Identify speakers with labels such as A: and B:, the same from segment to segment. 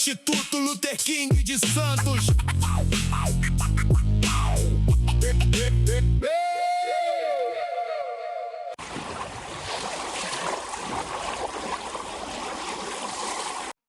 A: Instituto Luther King de Santos.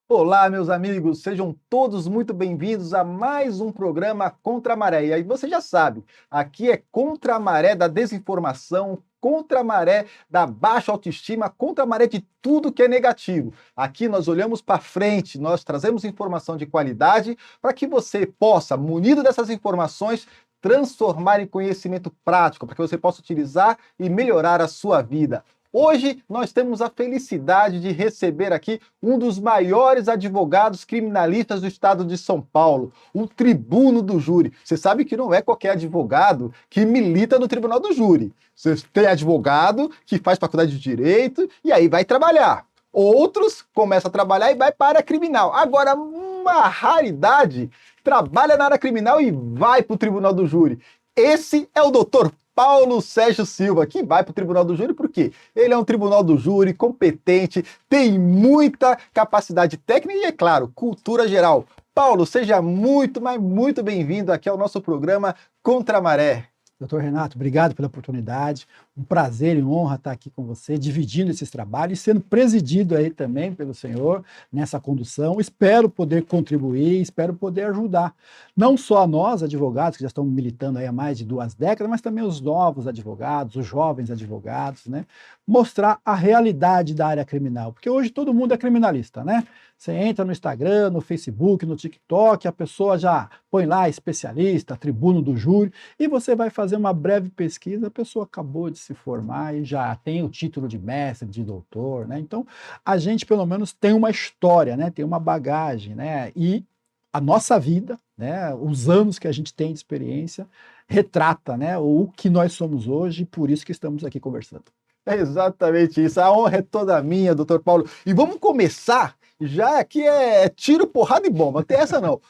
B: Olá, meus amigos, sejam todos muito bem-vindos a mais um programa Contra a Maré. E aí você já sabe, aqui é contra a maré da desinformação, contra a maré da baixa autoestima, contra a maré de tudo que é negativo. Aqui nós olhamos para frente, nós trazemos informação de qualidade para que você possa, munido dessas informações, transformar em conhecimento prático, para que você possa utilizar e melhorar a sua vida. Hoje nós temos a felicidade de receber aqui um dos maiores advogados criminalistas do estado de São Paulo, o tribuno do júri. Você sabe que não é qualquer advogado que milita no tribunal do júri. Você tem advogado que faz faculdade de direito e aí vai trabalhar. Outros começam a trabalhar e vai para a área criminal. Agora, uma raridade, trabalha na área criminal e vai para o tribunal do júri. Esse é o doutor Paulo Sérgio Silva, que vai para o Tribunal do Júri, porque ele é um tribunal do júri competente, tem muita capacidade técnica e, é claro, cultura geral. Paulo, seja muito, mas muito bem-vindo aqui ao nosso programa Contra a Maré.
C: Doutor Renato, obrigado pela oportunidade. Um prazer e honra estar aqui com você, dividindo esses trabalhos e sendo presidido aí também pelo senhor nessa condução. Espero poder contribuir, espero poder ajudar. Não só nós, advogados, que já estão militando aí há mais de 2 décadas, mas também os novos advogados, os jovens advogados, né? Mostrar a realidade da área criminal, porque hoje todo mundo é criminalista, né? Você entra no Instagram, no Facebook, no TikTok, a pessoa já põe lá especialista, tribuno do júri, e você vai fazer uma breve pesquisa, a pessoa acabou de se formar e já tem o título de mestre, de doutor, né? Então, a gente pelo menos tem uma história, né? Tem uma bagagem, né? E a nossa vida, né? Os anos que a gente tem de experiência, retrata, né? O que nós somos hoje, e por isso que estamos aqui conversando.
B: É exatamente isso, a honra é toda minha, doutor Paulo. E vamos começar, já aqui é tiro, porrada e bomba, não tem essa não.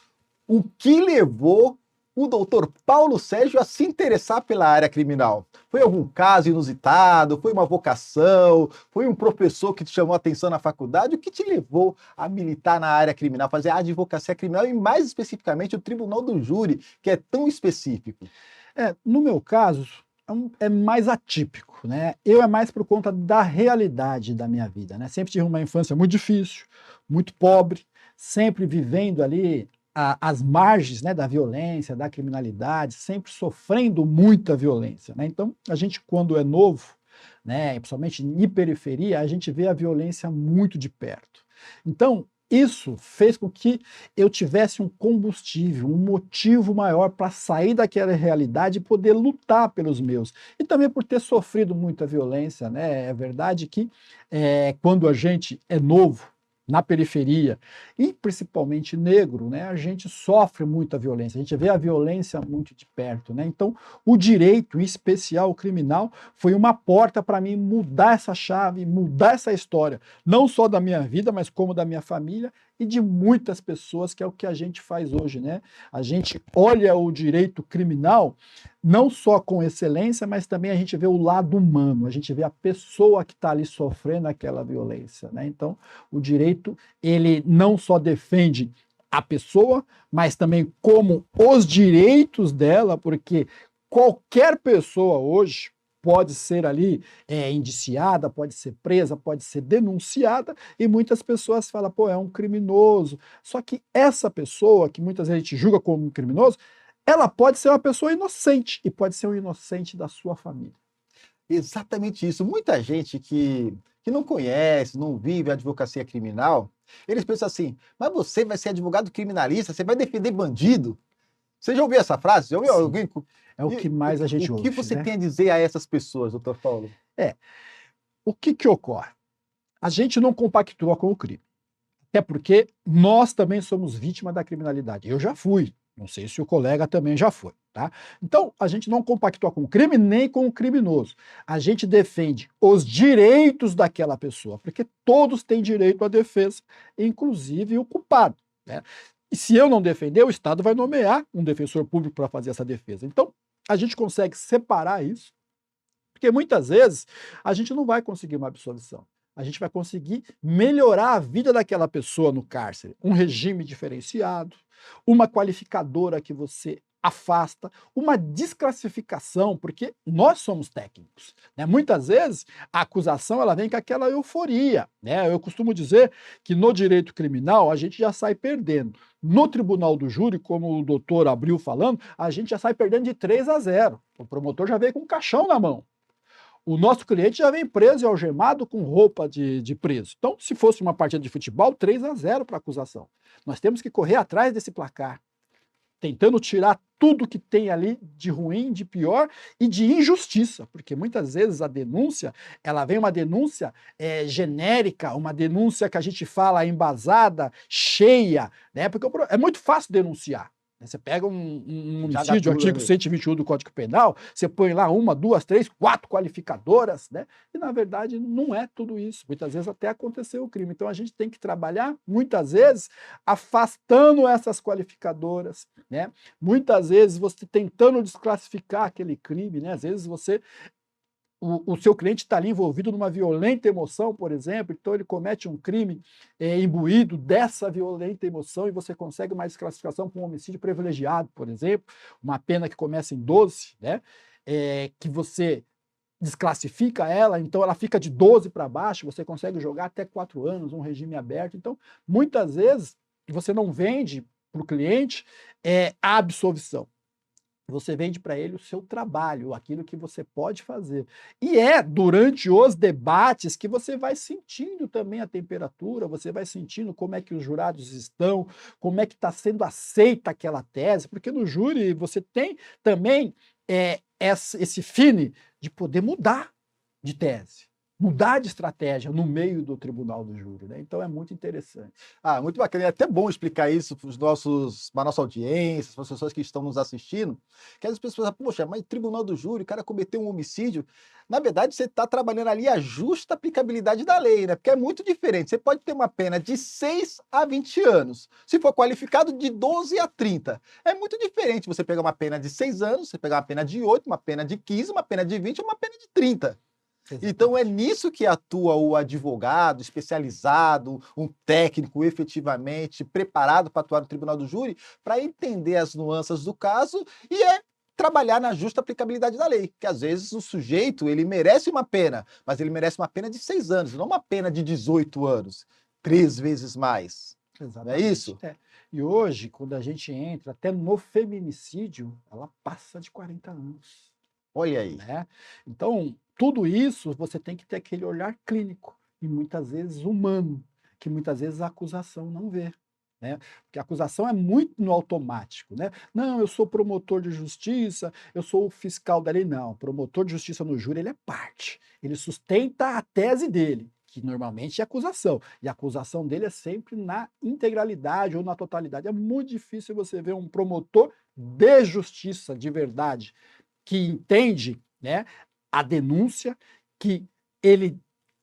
B: O que levou o doutor Paulo Sérgio a se interessar pela área criminal? Foi algum caso inusitado? Foi uma vocação? Foi um professor que te chamou a atenção na faculdade? O que te levou a militar na área criminal, fazer a advocacia criminal e mais especificamente o Tribunal do Júri, que é tão específico?
C: No meu caso, é mais atípico, né? Eu é mais por conta da realidade da minha vida, né? Sempre tive uma infância muito difícil, muito pobre, sempre vivendo ali às margens, né, da violência, da criminalidade, sempre sofrendo muita violência, né? Então, a gente quando é novo, né, principalmente em periferia, a gente vê a violência muito de perto. Então, isso fez com que eu tivesse um combustível, um motivo maior para sair daquela realidade e poder lutar pelos meus. E também por ter sofrido muita violência, né? É verdade que quando a gente é novo, na periferia, e principalmente negro, né, a gente sofre muita violência, a gente vê a violência muito de perto, né? Então, o direito, em especial o criminal, foi uma porta para mim mudar essa chave, mudar essa história, não só da minha vida, mas como da minha família e de muitas pessoas, que é o que a gente faz hoje, né? A gente olha o direito criminal não só com excelência, mas também a gente vê o lado humano, a gente vê a pessoa que está ali sofrendo aquela violência, né? Então, o direito, ele não só defende a pessoa, mas também como os direitos dela, porque qualquer pessoa hoje pode ser ali indiciada, pode ser presa, pode ser denunciada, e muitas pessoas falam, pô, é um criminoso. Só que essa pessoa, que muitas vezes a gente julga como um criminoso, ela pode ser uma pessoa inocente, e pode ser um inocente da sua família.
B: Exatamente isso. Muita gente que não conhece, não vive a advocacia criminal, eles pensam assim, mas você vai ser advogado criminalista, você vai defender bandido? Você já ouviu essa frase? Já ouviu alguém?
C: É o que mais a gente ouve.
B: O que você
C: né?
B: tem a dizer a essas pessoas, doutor Paulo?
C: O que ocorre? A gente não compactua com o crime. Até porque nós também somos vítima da criminalidade. Eu já fui. Não sei se o colega também já foi, tá? Então, a gente não compactua com o crime nem com o criminoso. A gente defende os direitos daquela pessoa, porque todos têm direito à defesa, inclusive o culpado, né? E se eu não defender, o Estado vai nomear um defensor público para fazer essa defesa. Então, a gente consegue separar isso, porque muitas vezes a gente não vai conseguir uma absolvição. a gente vai conseguir melhorar a vida daquela pessoa no cárcere. Um regime diferenciado, uma qualificadora que você afasta, uma desclassificação, porque nós somos técnicos, né? Muitas vezes a acusação ela vem com aquela euforia, né? Eu costumo dizer que no direito criminal a gente já sai perdendo. No tribunal do júri, como o doutor abriu falando, a gente já sai perdendo de 3-0. O promotor já veio com um caixão na mão. O nosso cliente já vem preso e algemado com roupa de preso. Então, se fosse uma partida de futebol, 3-0 para a acusação. Nós temos que correr atrás desse placar, tentando tirar tudo que tem ali de ruim, de pior e de injustiça, porque muitas vezes a denúncia, ela vem uma denúncia genérica, uma denúncia que a gente fala embasada, cheia, né? Porque é muito fácil denunciar. Você pega um homicídio, artigo 121 do Código Penal, você põe lá 1, 2, 3, 4 qualificadoras, né? E na verdade não é tudo isso. Muitas vezes até aconteceu o crime. Então a gente tem que trabalhar, muitas vezes, afastando essas qualificadoras, né? Muitas vezes você tentando desclassificar aquele crime, né? Às vezes você o seu cliente está ali envolvido numa violenta emoção, por exemplo, então ele comete um crime imbuído dessa violenta emoção e você consegue uma desclassificação com um homicídio privilegiado, por exemplo, uma pena que começa em 12, né? Que você desclassifica ela, então ela fica de 12 para baixo, você consegue jogar até 4 anos, um regime aberto. Então, muitas vezes, você não vende para o cliente a absolvição. Você vende para ele o seu trabalho, aquilo que você pode fazer. E é durante os debates que você vai sentindo também a temperatura, você vai sentindo como é que os jurados estão, como é que está sendo aceita aquela tese, porque no júri você tem também esse fine de poder mudar de tese, mudar de estratégia no meio do tribunal do júri, né? Então é muito interessante.
B: Muito bacana. É até bom explicar isso para a nossa audiência, para as pessoas que estão nos assistindo, que as pessoas falam, poxa, mas tribunal do júri, o cara cometeu um homicídio. Na verdade, você está trabalhando ali a justa aplicabilidade da lei, né? Porque é muito diferente. Você pode ter uma pena de 6 a 20 anos. Se for qualificado, de 12 a 30. É muito diferente você pegar uma pena de 6 anos, você pegar uma pena de 8, uma pena de 15, uma pena de 20 ou uma pena de 30. Então é nisso que atua o advogado especializado, um técnico efetivamente preparado para atuar no tribunal do júri, para entender as nuances do caso e trabalhar na justa aplicabilidade da lei. Porque às vezes o sujeito ele merece uma pena, mas ele merece uma pena de 6 anos, não uma pena de 18 anos, 3 vezes mais.
C: Exatamente.
B: Não é isso?
C: E hoje, quando a gente entra até no feminicídio, ela passa de 40 anos.
B: Olha aí.
C: Né? Então, tudo isso você tem que ter aquele olhar clínico e muitas vezes humano, que muitas vezes a acusação não vê. Né? Porque a acusação é muito no automático. Né? Não, eu sou promotor de justiça, eu sou o fiscal da lei. Não, promotor de justiça no júri ele é parte. Ele sustenta a tese dele, que normalmente é acusação. E a acusação dele é sempre na integralidade ou na totalidade. É muito difícil você ver um promotor de justiça de verdade que entende, né, a denúncia, que ele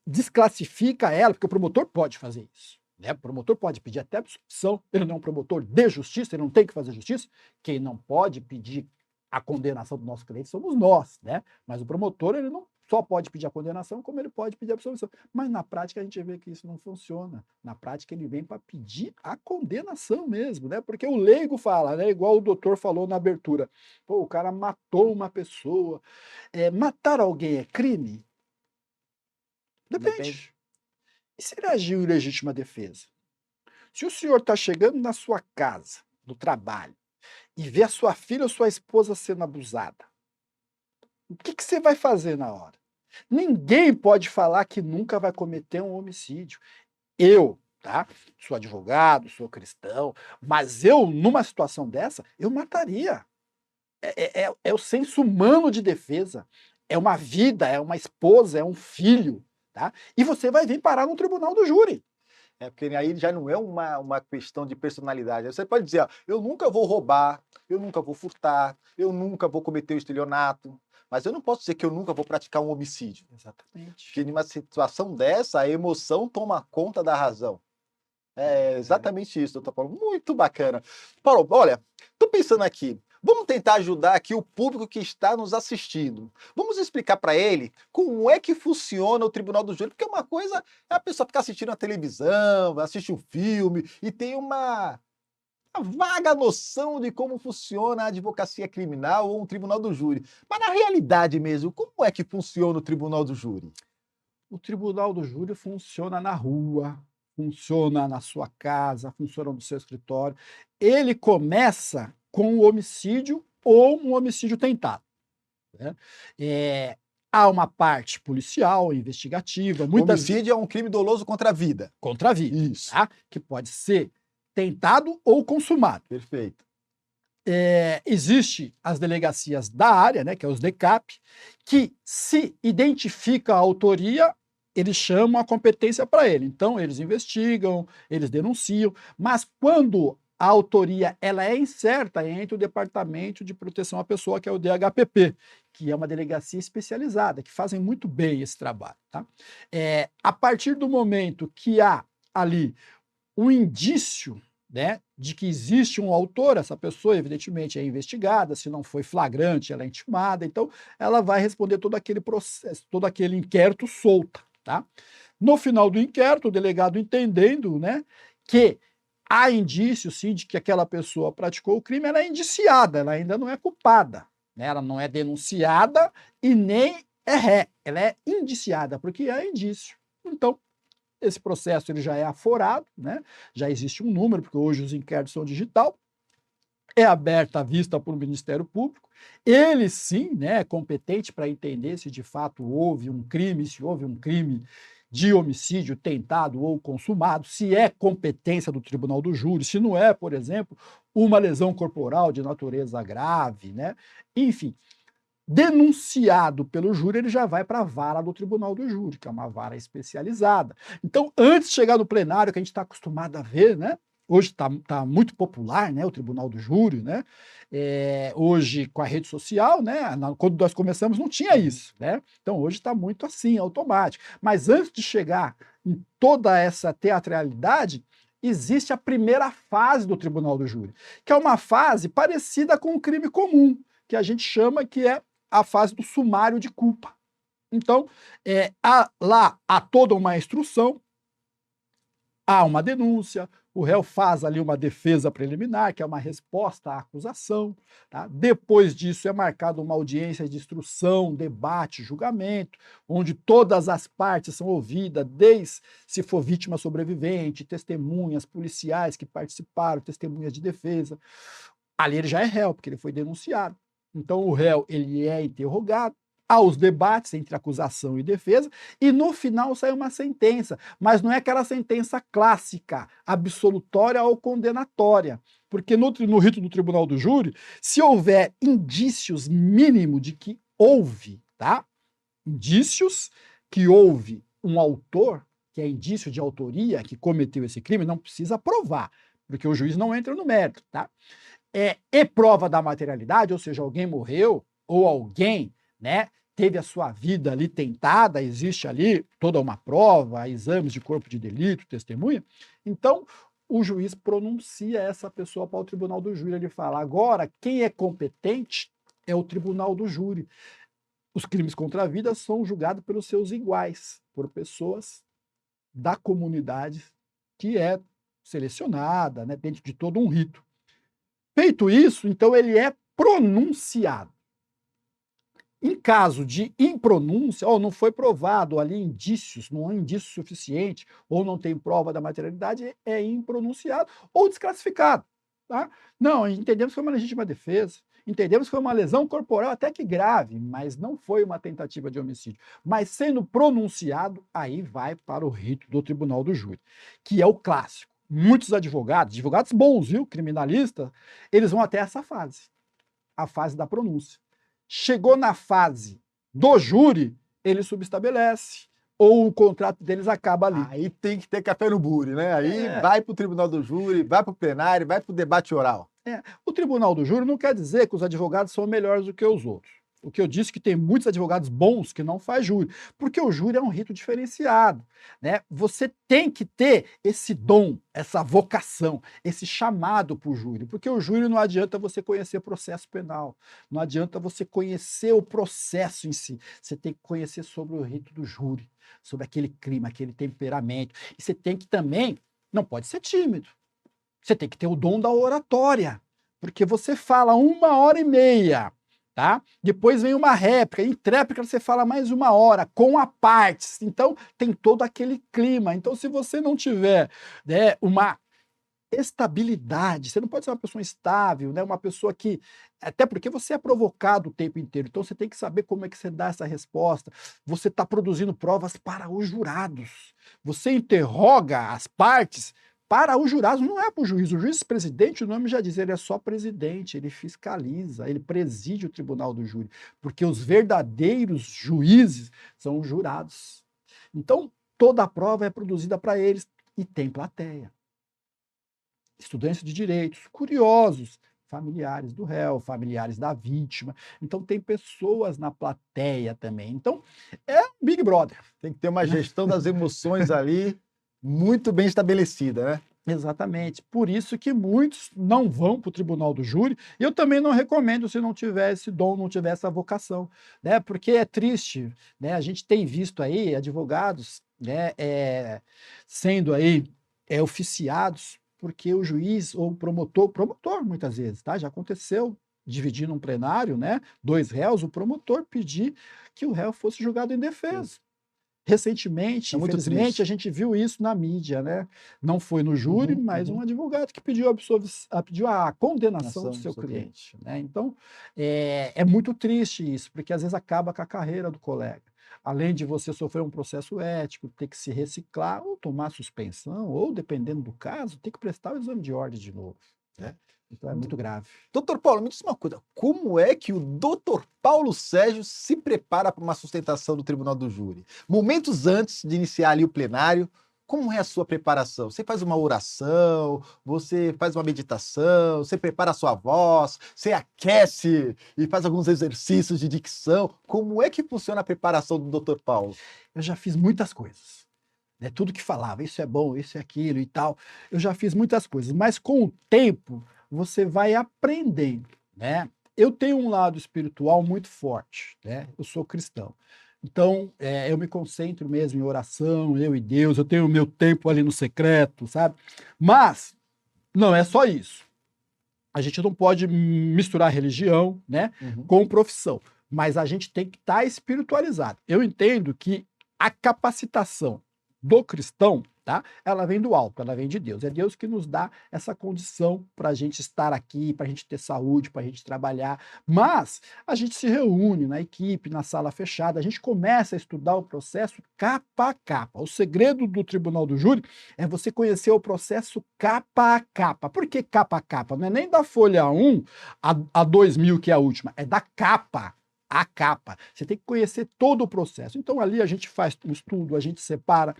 C: desclassifica ela, porque o promotor pode fazer isso. Né? O promotor pode pedir até absolvição, ele não é um promotor de justiça, ele não tem que fazer justiça. Quem não pode pedir a condenação do nosso cliente somos nós, né? Mas o promotor ele não só pode pedir a condenação, como ele pode pedir a absolvição. Mas na prática a gente vê que isso não funciona. Na prática ele vem para pedir a condenação mesmo, né? Porque o leigo fala, né? Igual o doutor falou na abertura. Pô, o cara matou uma pessoa. Matar alguém é crime? Depende. E se ele agiu em legítima defesa? Se o senhor está chegando na sua casa, do trabalho, e vê a sua filha ou sua esposa sendo abusada, o que você vai fazer na hora? Ninguém pode falar que nunca vai cometer um homicídio. Eu, tá? Sou advogado, sou cristão, mas eu, numa situação dessa, eu mataria. É o senso humano de defesa. É uma vida, é uma esposa, é um filho, tá? E você vai vir parar no tribunal do júri.
B: Porque aí já não é uma questão de personalidade. Você pode dizer, ó, eu nunca vou roubar, eu nunca vou furtar, eu nunca vou cometer o estelionato, mas eu não posso dizer que eu nunca vou praticar um homicídio.
C: Exatamente.
B: Porque numa situação dessa, a emoção toma conta da razão. É exatamente isso, doutor Paulo. Muito bacana. Paulo, olha, tô pensando aqui, Vamos tentar ajudar aqui o público que está nos assistindo. Vamos explicar para ele como é que funciona o Tribunal do Júri, porque uma coisa é a pessoa ficar assistindo a televisão, assiste um filme e tem uma vaga noção de como funciona a advocacia criminal ou um Tribunal do Júri. Mas na realidade mesmo, como é que funciona o Tribunal do Júri?
C: O Tribunal do Júri funciona na rua, funciona na sua casa, funciona no seu escritório. Ele começa com o homicídio ou um homicídio tentado, né? Há uma parte policial, investigativa, muitas
B: Homicídio é um crime doloso contra a vida.
C: contra a vida,
B: Isso.
C: tá? Que pode ser tentado ou consumado.
B: Perfeito.
C: Existe as delegacias da área, né, que é os DECAP, que se identifica a autoria, eles chamam a competência para ele. Então, eles investigam, eles denunciam, mas quando a autoria ela é incerta, entra o Departamento de Proteção à Pessoa, que é o DHPP, que é uma delegacia especializada, que fazem muito bem esse trabalho. Tá? A partir do momento que há ali um indício, né, de que existe um autor, essa pessoa evidentemente é investigada, se não foi flagrante, ela é intimada, então ela vai responder todo aquele processo, todo aquele inquérito solta, tá? No final do inquérito, o delegado entendendo, né, que há indícios sim de que aquela pessoa praticou o crime, ela é indiciada, ela ainda não é culpada, né? Ela não é denunciada e nem é ré, ela é indiciada, porque há indício. Então, esse processo ele já é aforado, né? Já existe um número, porque hoje os inquéritos são digital, é aberta a vista por o Ministério Público, ele sim, né, é competente para entender se de fato houve um crime, se houve um crime de homicídio tentado ou consumado, se é competência do Tribunal do Júri, se não é, por exemplo, uma lesão corporal de natureza grave, né? Enfim, denunciado pelo júri, ele já vai para a vara do Tribunal do Júri, que é uma vara especializada. Então, antes de chegar no plenário, que a gente está acostumado a ver, né? Hoje tá muito popular, né? O Tribunal do Júri, né? Hoje, com a rede social, né? Quando nós começamos, não tinha isso, né? Então, hoje está muito assim, automático. Mas antes de chegar em toda essa teatralidade, existe a primeira fase do Tribunal do Júri, que é uma fase parecida com o crime comum, que a gente chama que é a fase do sumário de culpa. Então, lá há toda uma instrução, há uma denúncia, o réu faz ali uma defesa preliminar, que é uma resposta à acusação. Tá? Depois disso é marcada uma audiência de instrução, debate, julgamento, onde todas as partes são ouvidas, desde se for vítima sobrevivente, testemunhas, policiais que participaram, testemunhas de defesa. Ali ele já é réu, porque ele foi denunciado. Então, o réu ele é interrogado, há os debates entre acusação e defesa, e no final sai uma sentença, mas não é aquela sentença clássica, absolutória ou condenatória, porque no rito do Tribunal do Júri, se houver indícios mínimos de que houve, tá? Indícios que houve um autor, que é indício de autoria, que cometeu esse crime, não precisa provar, porque o juiz não entra no mérito, tá? E prova da materialidade, ou seja, alguém morreu ou alguém, né, teve a sua vida ali tentada, existe ali toda uma prova, exames de corpo de delito, testemunha, então o juiz pronuncia essa pessoa para o Tribunal do Júri, ele fala, agora quem é competente é o Tribunal do Júri. Os crimes contra a vida são julgados pelos seus iguais, por pessoas da comunidade que é selecionada, né, dentro de todo um rito. Feito isso, então ele é pronunciado. Em caso de impronúncia, ou não foi provado ali indícios, não há indício suficiente, ou não tem prova da materialidade, é impronunciado ou desclassificado. Tá? Não, entendemos que foi uma legítima defesa, entendemos que foi uma lesão corporal até que grave, mas não foi uma tentativa de homicídio. Mas sendo pronunciado, aí vai para o rito do Tribunal do Júri, que é o clássico. Muitos advogados bons, viu, criminalistas, eles vão até essa fase, a fase da pronúncia. Chegou na fase do júri, ele subestabelece, ou o contrato deles acaba ali.
B: Aí tem que ter café no búri, né? Aí vai para o Tribunal do Júri, vai para o plenário, vai para o debate oral.
C: O Tribunal do Júri não quer dizer que os advogados são melhores do que os outros. O que eu disse que tem muitos advogados bons que não faz júri, porque o júri é um rito diferenciado, né? Você tem que ter esse dom, essa vocação, esse chamado para o júri, porque o júri não adianta você conhecer processo penal, não adianta você conhecer o processo em si, você tem que conhecer sobre o rito do júri, sobre aquele clima, aquele temperamento, e você tem que também, não pode ser tímido, você tem que ter o dom da oratória, porque você fala 1h30, tá? Depois vem uma réplica, em tréplica você fala mais 1 hora, com a partes. Então, tem todo aquele clima. Então, se você não tiver, né, uma estabilidade, você não pode ser uma pessoa estável, né? Uma pessoa que... Até porque você é provocado o tempo inteiro. Então, você tem que saber como é que você dá essa resposta. Você está produzindo provas para os jurados. Você interroga as partes para os jurados, não é para o juiz. O juiz-presidente, o nome já diz, ele é só presidente, ele fiscaliza, ele preside o tribunal do júri, porque os verdadeiros juízes são os jurados. Então, toda a prova é produzida para eles e tem plateia. Estudantes de direitos, curiosos, familiares do réu, familiares da vítima. Então, tem pessoas na plateia também. Então, é um Big Brother.
B: Tem que ter uma gestão das emoções ali muito bem estabelecida, né?
C: Exatamente. Por isso que muitos não vão para o tribunal do júri. E eu também não recomendo se não tiver esse dom, não tiver essa vocação, né? Porque é triste, né? A gente tem visto aí advogados, né, sendo aí oficiados porque o juiz ou o promotor muitas vezes, tá? Já aconteceu, dividindo um plenário, né? 2 réus, o promotor pedir que o réu fosse julgado em defesa. Recentemente, infelizmente, a gente viu isso na mídia, né? Não foi no júri, mas um advogado que pediu a condenação do seu cliente, né? Então, é muito triste isso, porque às vezes acaba com a carreira do colega. Além de você sofrer um processo ético, ter que se reciclar, ou tomar suspensão, ou, dependendo do caso, ter que prestar o exame de ordem de novo, né? Então é muito grave.
B: Doutor Paulo, me diz uma coisa, como é que o doutor Paulo Sérgio se prepara para uma sustentação do Tribunal do Júri? Momentos antes de iniciar ali o plenário, como é a sua preparação? Você faz uma oração, você faz uma meditação, você prepara a sua voz, você aquece e faz alguns exercícios de dicção. Como é que funciona a preparação do doutor Paulo?
C: Eu já fiz muitas coisas, né? Tudo que falava, isso é bom, isso é aquilo e tal, eu já fiz muitas coisas, mas com o tempo você vai aprendendo, né? Eu tenho um lado espiritual muito forte, né? Eu sou cristão. Então, eu me concentro mesmo em oração, eu e Deus, eu tenho o meu tempo ali no secreto, sabe? Mas não é só isso. A gente não pode misturar religião, né, com profissão, mas a gente tem que estar espiritualizado. Eu entendo que a capacitação do cristão, tá? Ela vem do alto, ela vem de Deus. É Deus que nos dá essa condição para a gente estar aqui, para a gente ter saúde, para a gente trabalhar. Mas a gente se reúne na equipe, na sala fechada, a gente começa a estudar o processo capa a capa. O segredo do Tribunal do Júri é você conhecer o processo capa a capa. Por que capa a capa? Não é nem da folha 1 a 2000, que é a última, é da capa a capa. Você tem que conhecer todo o processo. Então, ali a gente faz um estudo, a gente separa.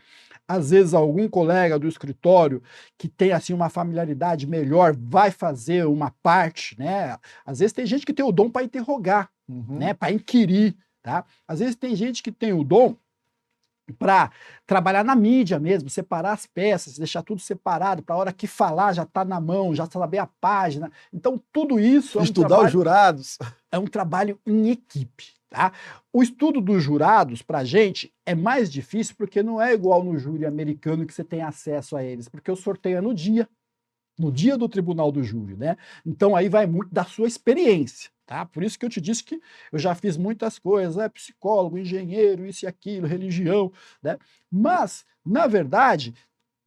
C: Às vezes, algum colega do escritório que tem assim uma familiaridade melhor vai fazer uma parte, né? Às vezes tem gente que tem o dom para interrogar, né? Para inquirir, tá? Às vezes tem gente que tem o dom para trabalhar na mídia mesmo, separar as peças, deixar tudo separado, para a hora que falar já está na mão, já saber a página. Então, tudo isso
B: estudar os jurados.
C: É um trabalho em equipe, tá? O estudo dos jurados, para a gente, é mais difícil porque não é igual no júri americano que você tem acesso a eles, porque o sorteio é no dia do Tribunal do Júri, né? Então, aí vai muito da sua experiência. Tá? Por isso que eu te disse que eu já fiz muitas coisas, psicólogo, engenheiro, isso e aquilo, religião, né? Mas, na verdade,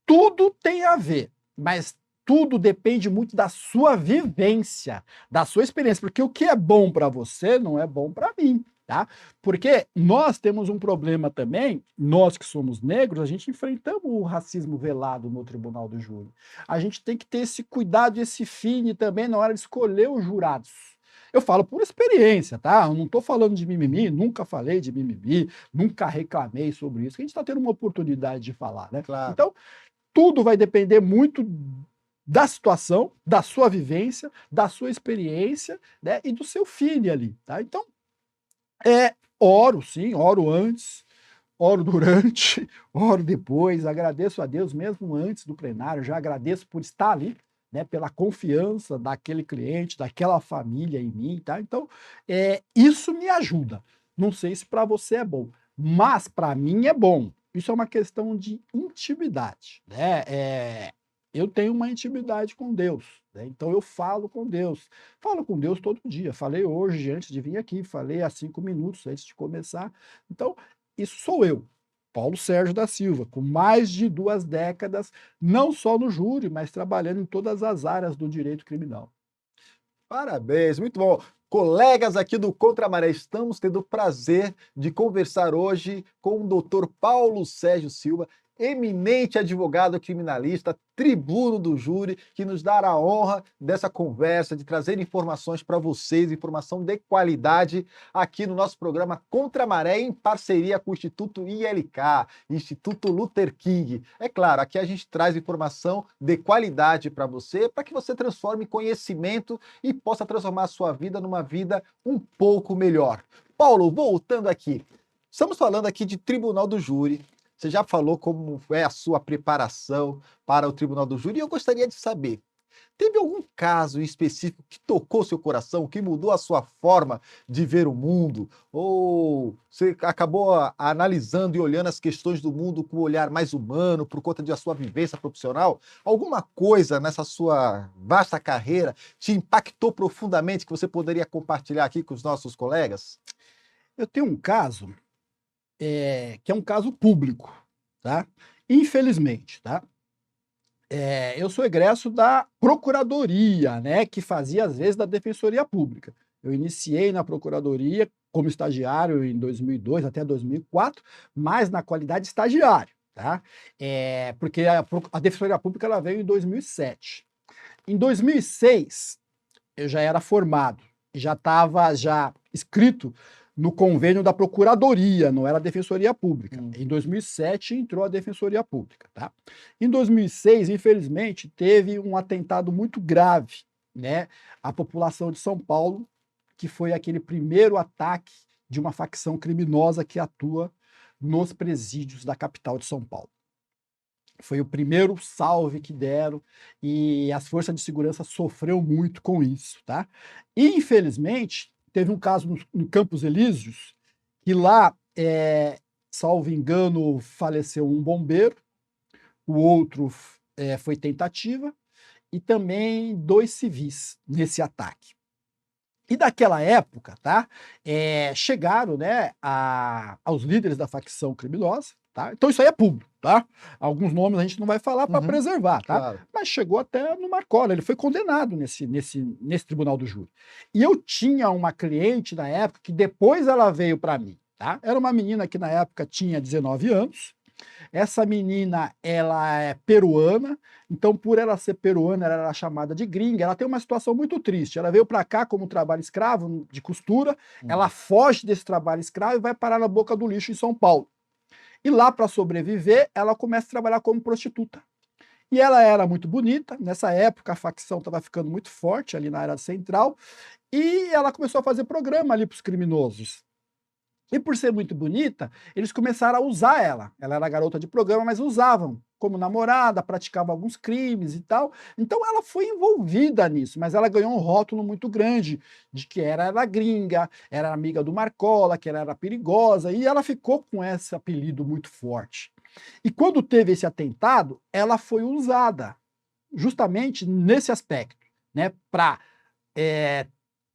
C: tudo tem a ver, mas tudo depende muito da sua vivência, da sua experiência, porque o que é bom para você não é bom para mim, tá? Porque nós temos um problema também, nós que somos negros, a gente enfrentamos o racismo velado no Tribunal do Júri. A gente tem que ter esse cuidado e esse fine também na hora de escolher os jurados. Eu falo por experiência, tá? Eu não estou falando de mimimi, nunca falei de mimimi, nunca reclamei sobre isso. A gente está tendo uma oportunidade de falar, né?
B: Claro.
C: Então, tudo vai depender muito da situação, da sua vivência, da sua experiência, né? E do seu filho ali, tá? Então, Oro, sim, oro antes, oro durante, oro depois, agradeço a Deus mesmo antes do plenário, já agradeço por estar ali, né, pela confiança daquele cliente, daquela família em mim, tá? Então, isso me ajuda. Não sei se para você é bom, mas para mim é bom. Isso é uma questão de intimidade, né? Eu tenho uma intimidade com Deus, né? Então eu falo com Deus. Falo com Deus todo dia. Falei hoje, antes de vir aqui, falei há 5 minutos antes de começar. Então, isso sou eu, Paulo Sérgio da Silva, com mais de 2 décadas, não só no júri, mas trabalhando em todas as áreas do direito criminal.
B: Parabéns, muito bom. Colegas aqui do Contra a Maré, estamos tendo o prazer de conversar hoje com o doutor Paulo Sérgio Silva, eminente advogado criminalista, tribuno do júri, que nos dará a honra dessa conversa, de trazer informações para vocês, informação de qualidade, aqui no nosso programa Contra a Maré, em parceria com o Instituto ILK, Instituto Luther King. É claro, aqui a gente traz informação de qualidade para você, para que você transforme em conhecimento e possa transformar a sua vida numa vida um pouco melhor. Paulo, voltando aqui, estamos falando aqui de Tribunal do Júri. Você já falou como é a sua preparação para o Tribunal do Júri e eu gostaria de saber, teve algum caso específico que tocou seu coração, que mudou a sua forma de ver o mundo? Ou você acabou analisando e olhando as questões do mundo com um olhar mais humano, por conta da sua vivência profissional? Alguma coisa nessa sua vasta carreira te impactou profundamente que você poderia compartilhar aqui com os nossos colegas?
C: Eu tenho um caso que é um caso público, tá? Infelizmente, tá? Eu sou egresso da Procuradoria, né, que fazia às vezes da Defensoria Pública. Eu iniciei na Procuradoria como estagiário em 2002 até 2004, mas na qualidade de estagiário, tá? Porque a Defensoria Pública ela veio em 2007. Em 2006, eu já era formado, já estava já inscrito no convênio da Procuradoria, não era a Defensoria Pública. Em 2007 entrou a Defensoria Pública, tá? Em 2006, infelizmente, teve um atentado muito grave, né, à população de São Paulo, que foi aquele primeiro ataque de uma facção criminosa que atua nos presídios da capital de São Paulo. Foi o primeiro salve que deram e as forças de segurança sofreu muito com isso, tá? E, infelizmente, teve um caso no Campos Elíseos, que lá, salvo engano, faleceu um bombeiro, o outro foi tentativa, e também 2 civis nesse ataque. E daquela época, tá, chegaram, né, aos líderes da facção criminosa, tá? Então isso aí é público, tá? Alguns nomes a gente não vai falar para preservar, tá?
B: Claro.
C: Mas chegou até no Marcola, ele foi condenado nesse tribunal do júri. E eu tinha uma cliente na época que depois ela veio para mim, tá? Era uma menina que na época tinha 19 anos. Essa menina, ela é peruana, então por ela ser peruana, ela era chamada de gringa. Ela tem uma situação muito triste. Ela veio para cá como trabalho escravo, de costura, ela foge desse trabalho escravo e vai parar na boca do lixo em São Paulo. E lá, para sobreviver, ela começa a trabalhar como prostituta. E ela era muito bonita, nessa época a facção estava ficando muito forte ali na área central, e ela começou a fazer programa ali para os criminosos. E por ser muito bonita, eles começaram a usar ela. Ela era garota de programa, mas usavam como namorada, praticava alguns crimes e tal. Então ela foi envolvida nisso, mas ela ganhou um rótulo muito grande de que era gringa, era amiga do Marcola, que ela era perigosa, e ela ficou com esse apelido muito forte. E quando teve esse atentado, ela foi usada justamente nesse aspecto, né, para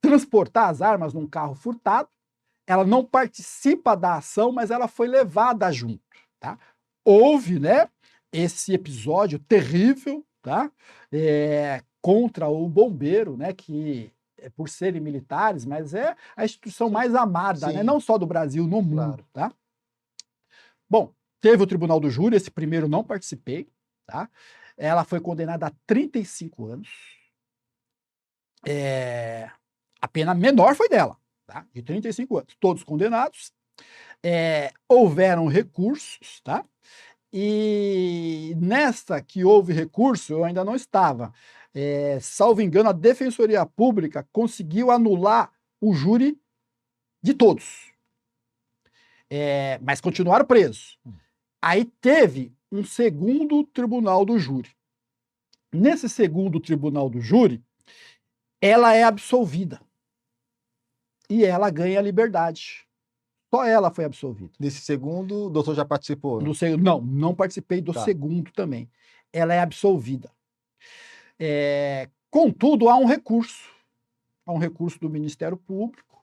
C: transportar as armas num carro furtado. Ela não participa da ação, mas ela foi levada junto, tá? Houve, né, esse episódio terrível, tá? Contra o bombeiro, né, que por serem militares, mas é a instituição mais amada, né, não só do Brasil, no mundo, tá? Bom, teve o Tribunal do Júri, esse primeiro não participei, tá? Ela foi condenada a 35 anos. A pena menor foi dela, tá? De 35 anos, todos condenados. Houveram recursos, tá? E nesta que houve recurso, eu ainda não estava. Salvo engano, a Defensoria Pública conseguiu anular o júri de todos. Mas continuaram presos. Aí teve um segundo tribunal do júri. Nesse segundo tribunal do júri, ela é absolvida. E ela ganha a liberdade. Só ela foi absolvida.
B: Nesse segundo, o doutor já participou?
C: Não participei do segundo também. Ela é absolvida. Contudo, há um recurso. Há um recurso do Ministério Público.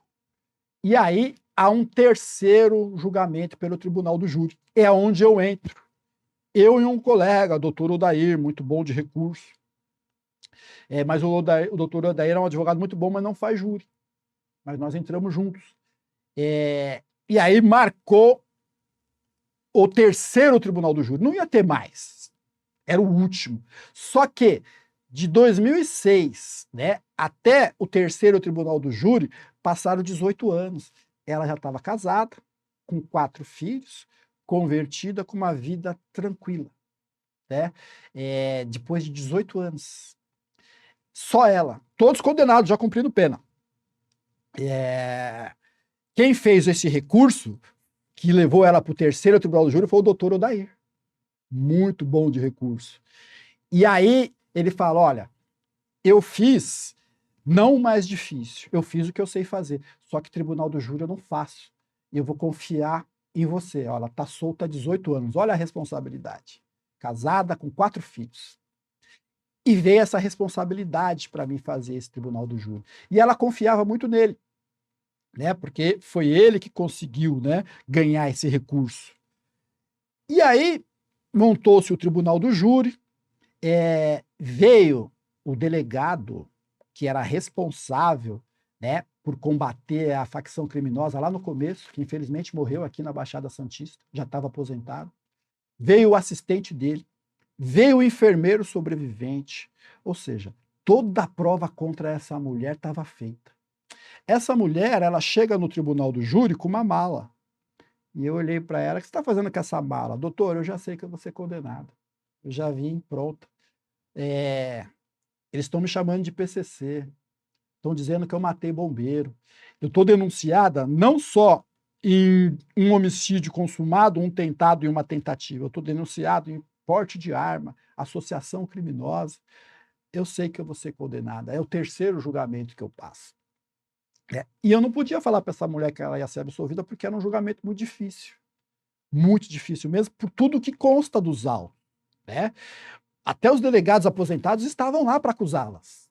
C: E aí há um terceiro julgamento pelo Tribunal do Júri. É onde eu entro. Eu e um colega, doutor Odair, muito bom de recurso. Mas o doutor Odair é um advogado muito bom, mas não faz júri. Mas nós entramos juntos. E aí marcou o terceiro Tribunal do Júri. Não ia ter mais. Era o último. Só que, de 2006, né, até o terceiro Tribunal do Júri, passaram 18 anos. Ela já estava casada, com 4 filhos, convertida, com uma vida tranquila. Né? Depois de 18 anos. Só ela. Todos condenados, já cumprindo pena. Quem fez esse recurso, que levou ela para o terceiro Tribunal do Júri, foi o doutor Odair. Muito bom de recurso. E aí ele fala, olha, eu fiz não o mais difícil, eu fiz o que eu sei fazer, só que Tribunal do Júri eu não faço. E eu vou confiar em você. Olha, ela está solta há 18 anos, olha a responsabilidade. Casada com 4 filhos. E veio essa responsabilidade para mim fazer esse Tribunal do Júri. E ela confiava muito nele. Né, porque foi ele que conseguiu, né, ganhar esse recurso. E aí montou-se o Tribunal do Júri, veio o delegado que era responsável, né, por combater a facção criminosa lá no começo, que infelizmente morreu aqui na Baixada Santista, já estava aposentado. Veio o assistente dele, veio o enfermeiro sobrevivente, ou seja, toda a prova contra essa mulher estava feita. Essa mulher, ela chega no Tribunal do Júri com uma mala. E eu olhei para ela, o que você está fazendo com essa mala? Doutor, eu já sei que eu vou ser condenada. Eu já vim pronta. Eles estão me chamando de PCC. Estão dizendo que eu matei bombeiro. Eu estou denunciada não só em um homicídio consumado, um tentado e uma tentativa. Eu estou denunciado em porte de arma, associação criminosa. Eu sei que eu vou ser condenada. É o terceiro julgamento que eu passo. E eu não podia falar para essa mulher que ela ia ser absolvida porque era um julgamento muito difícil mesmo, por tudo que consta dos autos. Né? Até os delegados aposentados estavam lá para acusá-las.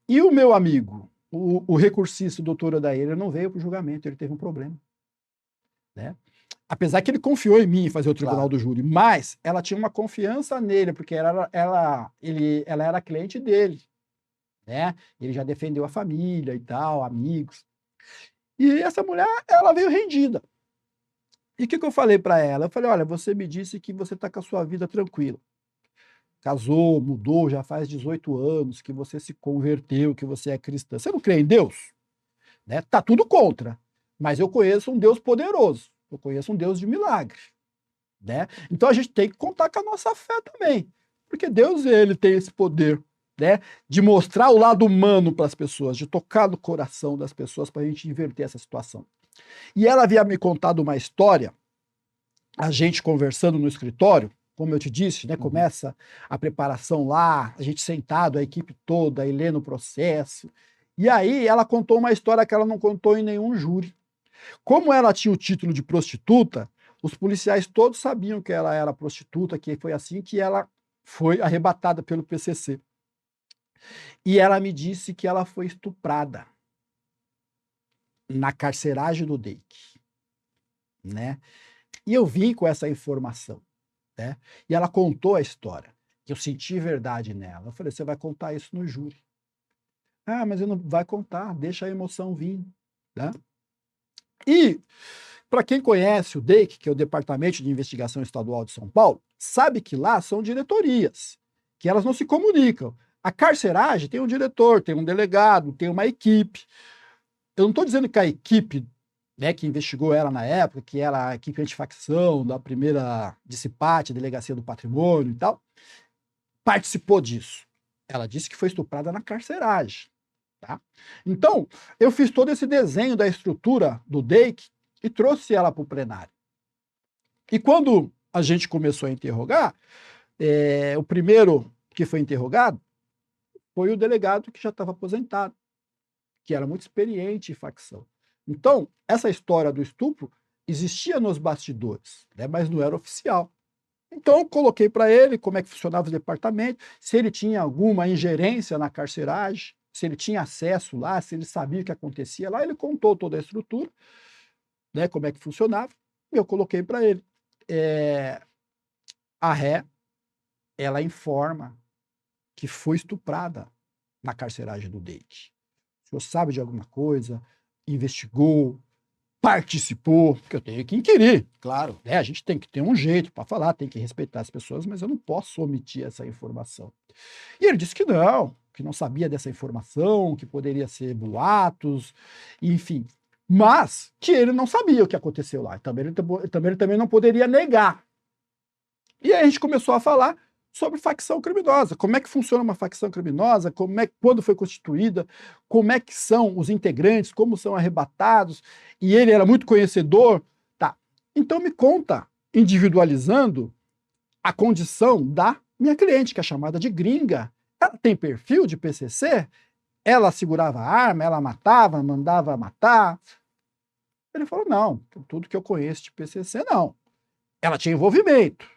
C: E o meu amigo, o recursista, o doutor Odair, ele não veio para o julgamento, ele teve um problema. Né? Apesar que ele confiou em mim em fazer o Tribunal do Júri, mas ela tinha uma confiança nele, porque ela era cliente dele. Né? Ele já defendeu a família e tal, amigos. E essa mulher, ela veio rendida. E o que eu falei para ela? Eu falei, olha, você me disse que você está com a sua vida tranquila. Casou, mudou, já faz 18 anos, que você se converteu, que você é cristã. Você não crê em Deus? Né? Tá tudo contra. Mas eu conheço um Deus poderoso. Eu conheço um Deus de milagre. Né? Então a gente tem que contar com a nossa fé também. Porque Deus, ele tem esse poder. Né, de mostrar o lado humano para as pessoas, de tocar no coração das pessoas para a gente inverter essa situação. E ela havia me contado uma história, a gente conversando no escritório, como eu te disse, né, começa a preparação lá, a gente sentado, a equipe toda, aí lendo o processo. E aí ela contou uma história que ela não contou em nenhum júri. Como ela tinha o título de prostituta, os policiais todos sabiam que ela era prostituta, que foi assim que ela foi arrebatada pelo PCC. E ela me disse que ela foi estuprada na carceragem do DEIC, né? E eu vim com essa informação, né? E ela contou a história, que eu senti verdade nela. Eu falei, você vai contar isso no júri. Ah, mas eu não vai contar, deixa a emoção vir, né? E para quem conhece o DEIC, que é o Departamento de Investigação Estadual de São Paulo, sabe que lá são diretorias, que elas não se comunicam. A carceragem tem um diretor, tem um delegado, tem uma equipe. Eu não estou dizendo que a equipe, né, que investigou ela na época, que era a equipe antifacção da primeira DICIPAT, Delegacia do Patrimônio e tal, participou disso. Ela disse que foi estuprada na carceragem. Tá? Então, eu fiz todo esse desenho da estrutura do DEIC e trouxe ela para o plenário. E quando a gente começou a interrogar, o primeiro que foi interrogado foi o delegado que já estava aposentado, que era muito experiente em facção. Então, essa história do estupro existia nos bastidores, né, mas não era oficial. Então, eu coloquei para ele como é que funcionava o departamento, se ele tinha alguma ingerência na carceragem, se ele tinha acesso lá, se ele sabia o que acontecia lá. Ele contou toda a estrutura, né, como é que funcionava, e eu coloquei para ele. A ré, ela informa que foi estuprada na carceragem do Date. O senhor sabe de alguma coisa, investigou, participou, porque eu tenho que inquirir, claro, né? A gente tem que ter um jeito para falar, tem que respeitar as pessoas, mas eu não posso omitir essa informação. E ele disse que não sabia dessa informação, que poderia ser boatos, enfim, mas que ele não sabia o que aconteceu lá. Ele também não poderia negar. E aí a gente começou a falar sobre facção criminosa, como é que funciona uma facção criminosa, quando foi constituída, como é que são os integrantes, como são arrebatados, e ele era muito conhecedor. Tá. Então me conta, individualizando, a condição da minha cliente, que é chamada de gringa. Ela tem perfil de PCC? Ela segurava a arma, ela matava, mandava matar? Ele falou, não, tudo que eu conheço de PCC, não. Ela tinha envolvimento,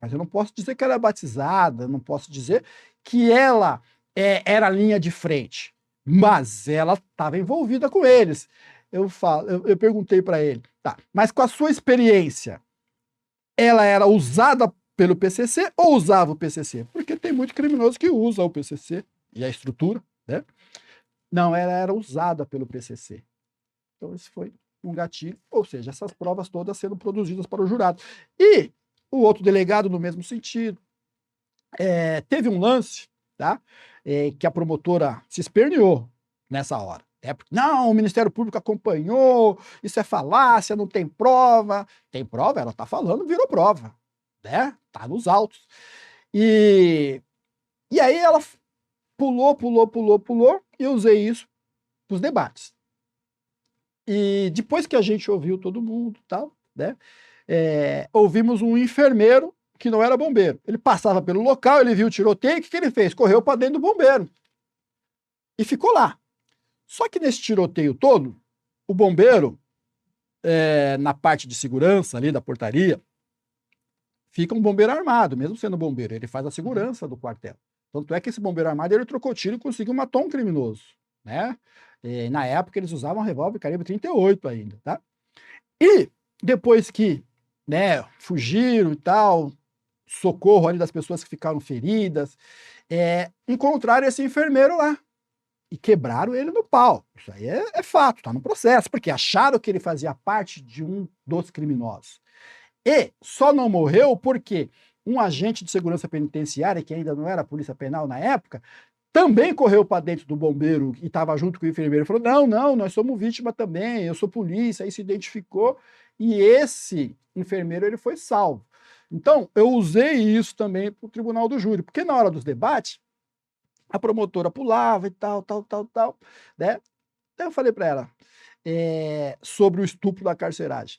C: mas eu não posso dizer que ela é batizada, não posso dizer que ela era a linha de frente, mas ela estava envolvida com eles. Eu perguntei para ele, tá, mas com a sua experiência, ela era usada pelo PCC ou usava o PCC? Porque tem muito criminoso que usa o PCC e a estrutura, né? Não, ela era usada pelo PCC. Então esse foi um gatilho, ou seja, essas provas todas sendo produzidas para o jurado. E o outro delegado, no mesmo sentido. Teve um lance, tá? Que a promotora se esperneou nessa hora. Não, o Ministério Público acompanhou, isso é falácia, não tem prova. Tem prova? Ela está falando, virou prova. Né? Tá nos autos. E aí ela pulou, e eu usei isso para os debates. E depois que a gente ouviu todo mundo, tal, né? Ouvimos um enfermeiro que não era bombeiro. Ele passava pelo local, ele viu o tiroteio, o que ele fez? Correu para dentro do bombeiro. E ficou lá. Só que nesse tiroteio todo, o bombeiro, na parte de segurança ali da portaria, fica um bombeiro armado, mesmo sendo bombeiro. Ele faz a segurança do quartel. Tanto é que esse bombeiro armado, ele trocou tiro e conseguiu matar um criminoso, né? Na época, eles usavam revólver calibre 38 ainda, tá? E depois que, né, fugiram e tal, socorro ali das pessoas que ficaram feridas, encontraram esse enfermeiro lá e quebraram ele no pau. Isso aí é fato, tá no processo, porque acharam que ele fazia parte de um dos criminosos. E só não morreu porque um agente de segurança penitenciária, que ainda não era polícia penal na época, também correu para dentro do bombeiro e estava junto com o enfermeiro e falou, não, nós somos vítima também, eu sou polícia, aí se identificou, e esse enfermeiro ele foi salvo. Então, eu usei isso também para o tribunal do júri, porque na hora dos debates, a promotora pulava e tal, né? Então eu falei para ela sobre o estupro da carceragem.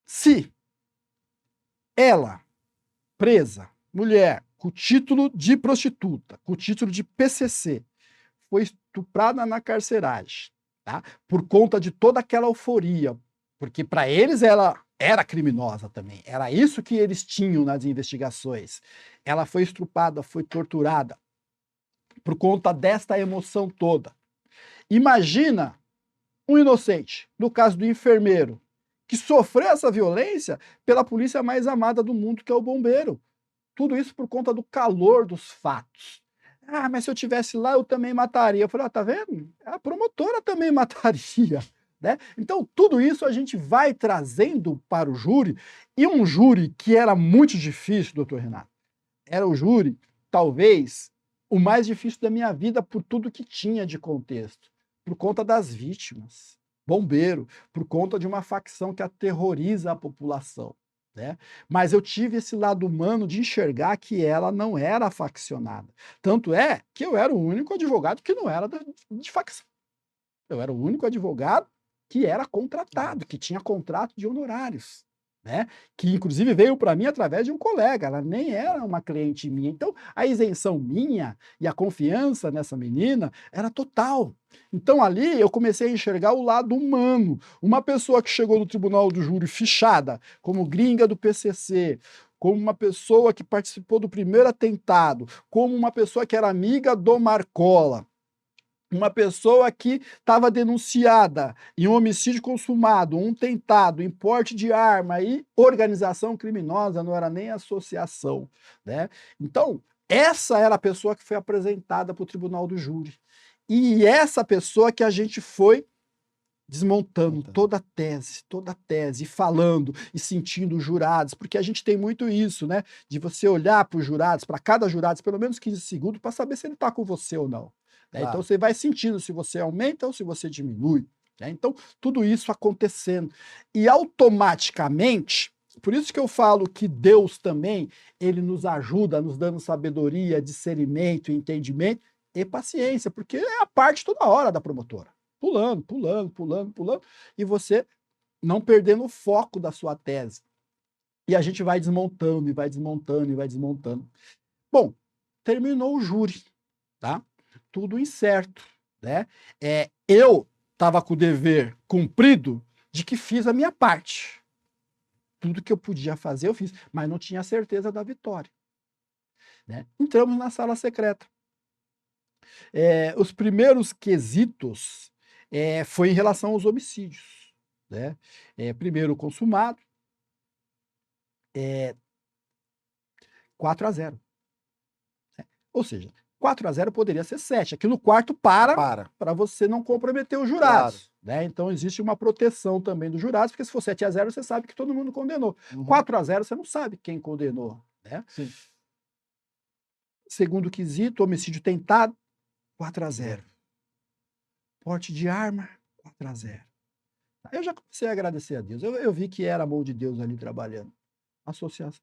C: Se ela, presa, mulher, com título de prostituta, com título de PCC, foi estuprada na carceragem, tá? Por conta de toda aquela euforia, porque para eles ela era criminosa também, era isso que eles tinham nas investigações. Ela foi estuprada, foi torturada por conta desta emoção toda. Imagina um inocente, no caso do enfermeiro, que sofreu essa violência pela polícia mais amada do mundo, que é o bombeiro. Tudo isso por conta do calor dos fatos. Ah, mas se eu tivesse lá, eu também mataria. Eu falei, tá vendo? A promotora também mataria. Né? Então, tudo isso a gente vai trazendo para o júri, e um júri que era muito difícil, doutor Renato. Era o júri, talvez, o mais difícil da minha vida por tudo que tinha de contexto. Por conta das vítimas. Bombeiro, por conta de uma facção que aterroriza a população. Né? Mas eu tive esse lado humano de enxergar que ela não era faccionada. Tanto é que eu era o único advogado que não era de facção. Eu era o único advogado que era contratado, que tinha contrato de honorários, né? Que inclusive veio para mim através de um colega, ela nem era uma cliente minha. Então, a isenção minha e a confiança nessa menina era total. Então, ali eu comecei a enxergar o lado humano. Uma pessoa que chegou no tribunal do júri fichada, como gringa do PCC, como uma pessoa que participou do primeiro atentado, como uma pessoa que era amiga do Marcola, uma pessoa que estava denunciada em um homicídio consumado, um tentado, em porte de arma e organização criminosa, não era nem associação, né? Então, essa era a pessoa que foi apresentada para o tribunal do júri. E essa pessoa que a gente foi desmontando toda a tese, falando e sentindo os jurados, porque a gente tem muito isso, né? De você olhar para os jurados, para cada jurado, pelo menos 15 segundos, para saber se ele está com você ou não. Né?
B: Claro.
C: Então você vai sentindo se você aumenta ou se você diminui. Né? Então, tudo isso acontecendo. E automaticamente, por isso que eu falo que Deus também, ele nos ajuda, nos dando sabedoria, discernimento, entendimento e paciência, porque é a parte toda hora da promotora. Pulando, pulando, pulando, pulando, e você não perdendo o foco da sua tese. E a gente vai desmontando, e vai desmontando, e vai desmontando. Bom, terminou o júri, tá? Tudo incerto, né? Eu estava com o dever cumprido de que fiz a minha parte. Tudo que eu podia fazer, eu fiz, mas não tinha certeza da vitória. Né? Entramos na sala secreta. Os primeiros quesitos foi em relação aos homicídios. Né? Primeiro consumado, 4-0. Né? Ou seja, 4-0 poderia ser 7. Aqui no quarto para você não comprometer os jurados. Claro. Né? Então existe uma proteção também dos jurados, porque se for 7-0, você sabe que todo mundo condenou. 4-0, você não sabe quem condenou. Né? Sim. Segundo quesito, homicídio tentado, 4-0. Porte de arma, 4-0. Eu já comecei a agradecer a Deus. Eu vi que era a mão de Deus ali trabalhando.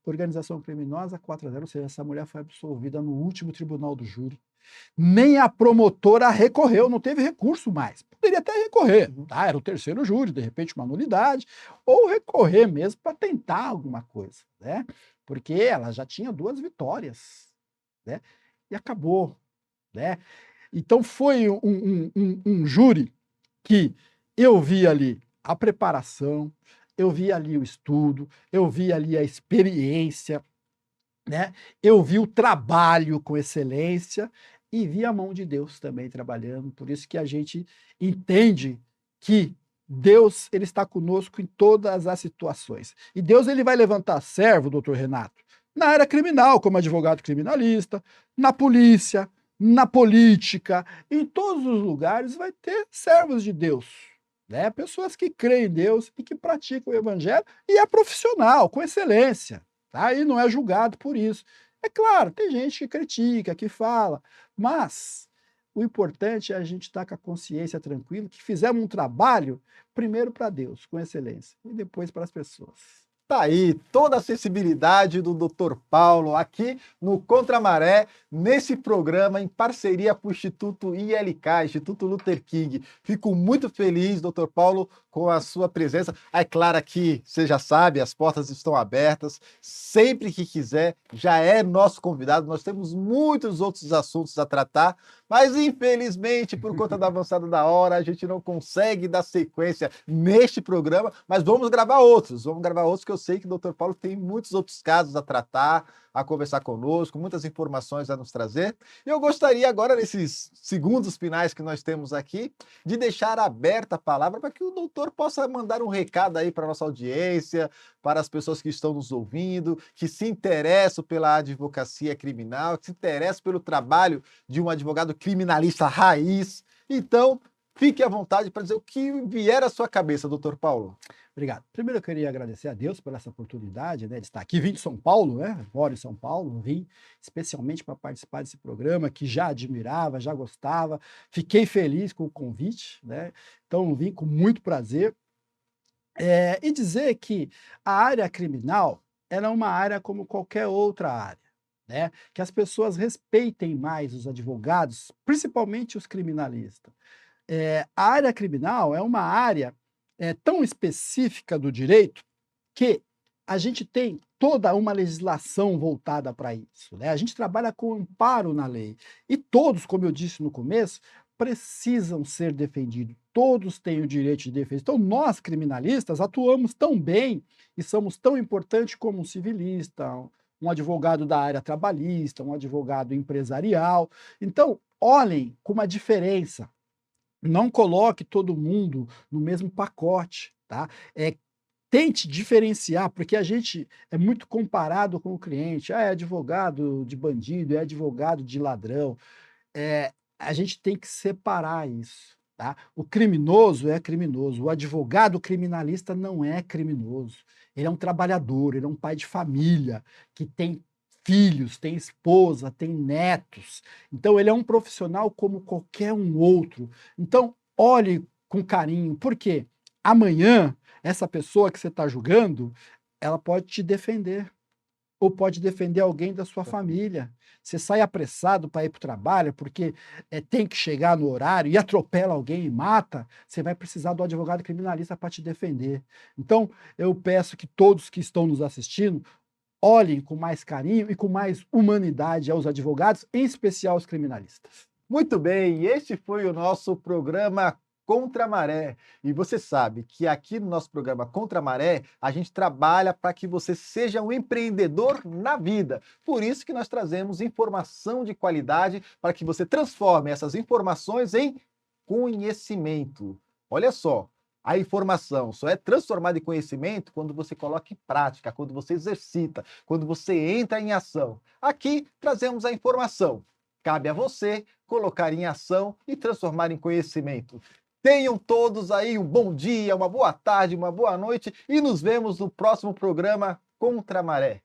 C: Organização criminosa, 4-0. Ou seja, essa mulher foi absolvida no último tribunal do júri. Nem a promotora recorreu, não teve recurso mais. Poderia até recorrer. Tá? Era o terceiro júri, de repente uma nulidade. Ou recorrer mesmo para tentar alguma coisa. Né? Porque ela já tinha 2 vitórias. Né? E acabou. Né? Então foi um júri que eu vi ali a preparação, eu vi ali o estudo, eu vi ali a experiência, né? Eu vi o trabalho com excelência e vi a mão de Deus também trabalhando. Por isso que a gente entende que Deus ele está conosco em todas as situações. E Deus ele vai levantar servo, doutor Renato, na área criminal, como advogado criminalista, na polícia, na política, em todos os lugares vai ter servos de Deus, né? Pessoas que creem em Deus e que praticam o evangelho e é profissional, com excelência, tá? E não é julgado por isso. É claro, tem gente que critica, que fala, mas o importante é a gente estar com a consciência tranquila, que fizemos um trabalho primeiro para Deus, com excelência, e depois para as pessoas.
B: Tá aí toda a sensibilidade do Dr. Paulo aqui no Contra a Maré, nesse programa em parceria com o Instituto ILK, Instituto Luther King. Fico muito feliz, Dr. Paulo, com a sua presença. É claro que você já sabe, as portas estão abertas. Sempre que quiser, já é nosso convidado. Nós temos muitos outros assuntos a tratar, mas infelizmente, por conta da avançada da hora, a gente não consegue dar sequência neste programa, mas vamos gravar outros que eu sei que o Dr. Paulo tem muitos outros casos a tratar, a conversar conosco, muitas informações a nos trazer. E eu gostaria agora, nesses segundos finais que nós temos aqui, de deixar aberta a palavra para que o doutor possa mandar um recado aí para a nossa audiência, para as pessoas que estão nos ouvindo, que se interessam pela advocacia criminal, que se interessam pelo trabalho de um advogado criminalista raiz. Então, fique à vontade para dizer o que vier à sua cabeça, doutor Paulo.
C: Obrigado. Primeiro eu queria agradecer a Deus por essa oportunidade, né, de estar aqui. Vim de São Paulo, né? Moro em São Paulo, vim especialmente para participar desse programa que já admirava, já gostava. Fiquei feliz com o convite, né? Então vim com muito prazer. E dizer que a área criminal ela é uma área como qualquer outra área, né? Que as pessoas respeitem mais os advogados, principalmente os criminalistas. A área criminal é uma área tão específica do direito que a gente tem toda uma legislação voltada para isso, né? A gente trabalha com amparo na lei. E todos, como eu disse no começo, precisam ser defendidos. Todos têm o direito de defesa. Então, nós, criminalistas, atuamos tão bem e somos tão importantes como um civilista, um advogado da área trabalhista, um advogado empresarial. Então, olhem com uma diferença. Não coloque todo mundo no mesmo pacote, tá? Tente diferenciar, porque a gente é muito comparado com o cliente. É advogado de bandido, é advogado de ladrão. A gente tem que separar isso, tá? O criminoso é criminoso, o advogado criminalista não é criminoso. Ele é um trabalhador, ele é um pai de família, que tem filhos, tem esposa, tem netos. Então, ele é um profissional como qualquer um outro. Então, olhe com carinho, porque amanhã, essa pessoa que você está julgando, ela pode te defender, ou pode defender alguém da sua família. Você sai apressado para ir para o trabalho, porque tem que chegar no horário e atropela alguém e mata, você vai precisar do advogado criminalista para te defender. Então, eu peço que todos que estão nos assistindo olhem com mais carinho e com mais humanidade aos advogados, em especial aos criminalistas.
B: Muito bem, este foi o nosso programa Contra a Maré. E você sabe que aqui no nosso programa Contra a Maré, a gente trabalha para que você seja um empreendedor na vida. Por isso que nós trazemos informação de qualidade para que você transforme essas informações em conhecimento. Olha só, a informação só é transformada em conhecimento quando você coloca em prática, quando você exercita, quando você entra em ação. Aqui trazemos a informação. Cabe a você colocar em ação e transformar em conhecimento. Tenham todos aí um bom dia, uma boa tarde, uma boa noite e nos vemos no próximo programa Contra a Maré.